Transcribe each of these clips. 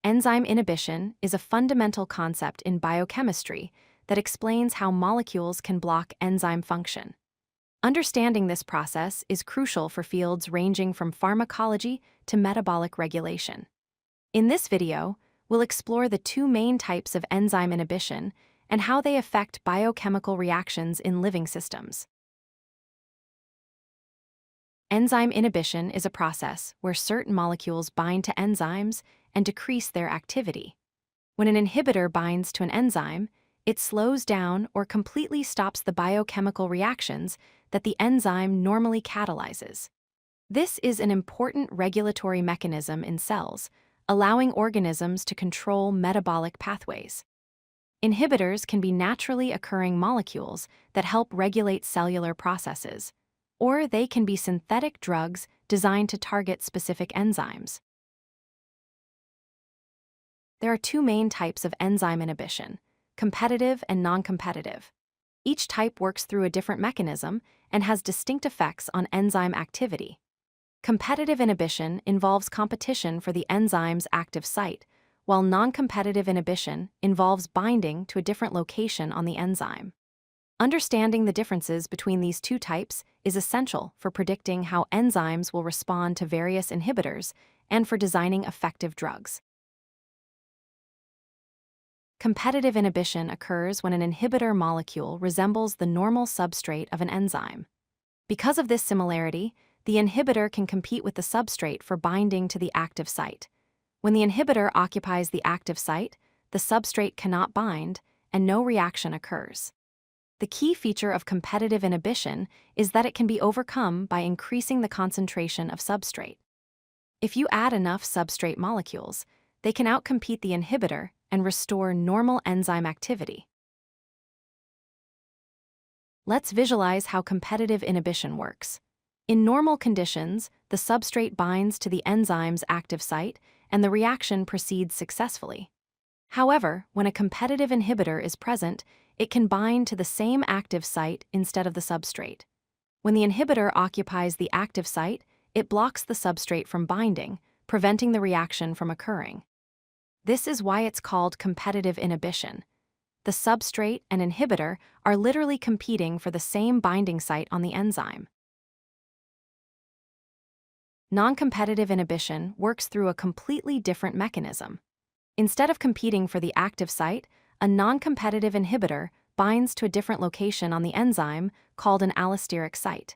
Enzyme inhibition is a fundamental concept in biochemistry that explains how molecules can block enzyme function. Understanding this process is crucial for fields ranging from pharmacology to metabolic regulation. In this video, we'll explore the two main types of enzyme inhibition and how they affect biochemical reactions in living systems. Enzyme inhibition is a process where certain molecules bind to enzymes and decrease their activity. When an inhibitor binds to an enzyme, it slows down or completely stops the biochemical reactions that the enzyme normally catalyzes. This is an important regulatory mechanism in cells, allowing organisms to control metabolic pathways. Inhibitors can be naturally occurring molecules that help regulate cellular processes, or they can be synthetic drugs designed to target specific enzymes. There are two main types of enzyme inhibition: competitive and non-competitive. Each type works through a different mechanism and has distinct effects on enzyme activity. Competitive inhibition involves competition for the enzyme's active site, while non-competitive inhibition involves binding to a different location on the enzyme. Understanding the differences between these two types is essential for predicting how enzymes will respond to various inhibitors and for designing effective drugs. Competitive inhibition occurs when an inhibitor molecule resembles the normal substrate of an enzyme. Because of this similarity, the inhibitor can compete with the substrate for binding to the active site. When the inhibitor occupies the active site, the substrate cannot bind, and no reaction occurs. The key feature of competitive inhibition is that it can be overcome by increasing the concentration of substrate. If you add enough substrate molecules, they can outcompete the inhibitor and restore normal enzyme activity. Let's visualize how competitive inhibition works. In normal conditions, the substrate binds to the enzyme's active site and the reaction proceeds successfully. However, when a competitive inhibitor is present, it can bind to the same active site instead of the substrate. When the inhibitor occupies the active site, it blocks the substrate from binding, preventing the reaction from occurring. This is why it's called competitive inhibition. The substrate and inhibitor are literally competing for the same binding site on the enzyme. Non-competitive inhibition works through a completely different mechanism. Instead of competing for the active site, a non-competitive inhibitor binds to a different location on the enzyme called an allosteric site.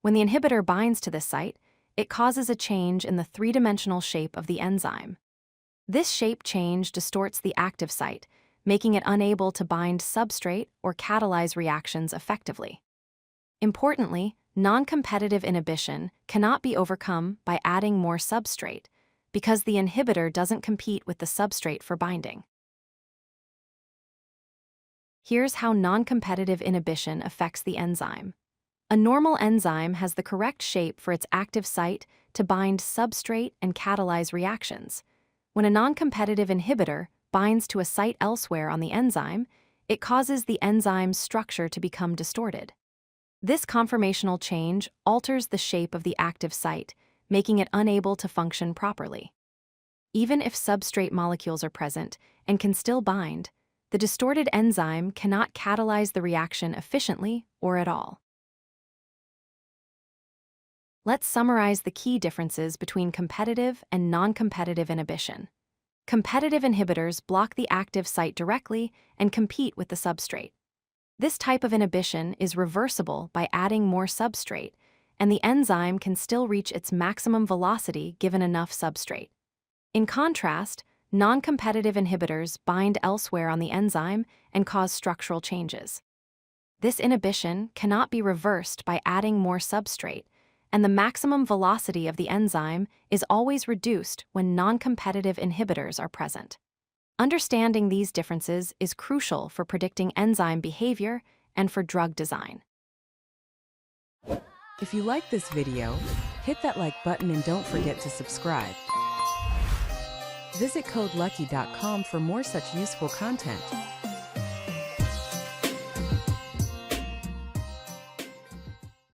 When the inhibitor binds to this site, it causes a change in the three-dimensional shape of the enzyme. This shape change distorts the active site, making it unable to bind substrate or catalyze reactions effectively. Importantly, non-competitive inhibition cannot be overcome by adding more substrate, because the inhibitor doesn't compete with the substrate for binding. Here's how non-competitive inhibition affects the enzyme. A normal enzyme has the correct shape for its active site to bind substrate and catalyze reactions. When a non-competitive inhibitor binds to a site elsewhere on the enzyme, it causes the enzyme's structure to become distorted. This conformational change alters the shape of the active site, making it unable to function properly. Even if substrate molecules are present and can still bind, the distorted enzyme cannot catalyze the reaction efficiently or at all. Let's summarize the key differences between competitive and non-competitive inhibition. Competitive inhibitors block the active site directly and compete with the substrate. This type of inhibition is reversible by adding more substrate, and the enzyme can still reach its maximum velocity given enough substrate. In contrast, non-competitive inhibitors bind elsewhere on the enzyme and cause structural changes. This inhibition cannot be reversed by adding more substrate, and the maximum velocity of the enzyme is always reduced when non-competitive inhibitors are present. Understanding these differences is crucial for predicting enzyme behavior and for drug design. If you like this video, hit that like button and don't forget to subscribe. Visit codelucky.com for more such useful content.